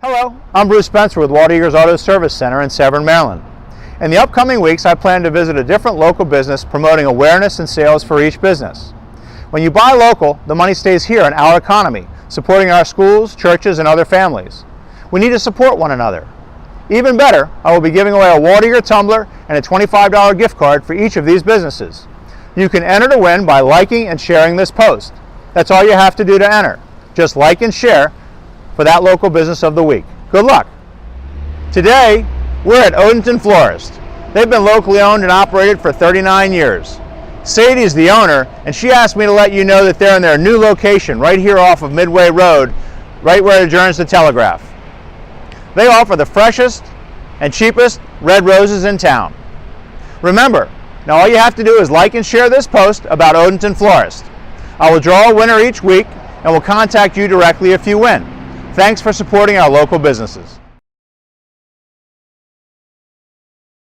Hello, I'm Bruce Spencer with Walt Eger's Auto Service Center in Severn, Maryland. In the upcoming weeks, I plan to visit a different local business promoting awareness and sales for each business. When you buy local, the money stays here in our economy, supporting our schools, churches, and other families. We need to support one another. Even better, I will be giving away a Walt Eger tumbler and a $25 gift card for each of these businesses. You can enter to win by liking and sharing this post. That's all you have to do to enter. Just like and share for that local business of the week. Good luck. Today, we're at Odenton Florist. They've been locally owned and operated for 39 years. Sadie is the owner, and she asked me to let you know that they're in their new location right here off of Midway Road, right where it adjourns to Telegraph. They offer the freshest and cheapest red roses in town. Remember, now all you have to do is like and share this post about Odenton Florist. I will draw a winner each week and will contact you directly if you win. Thanks for supporting our local businesses.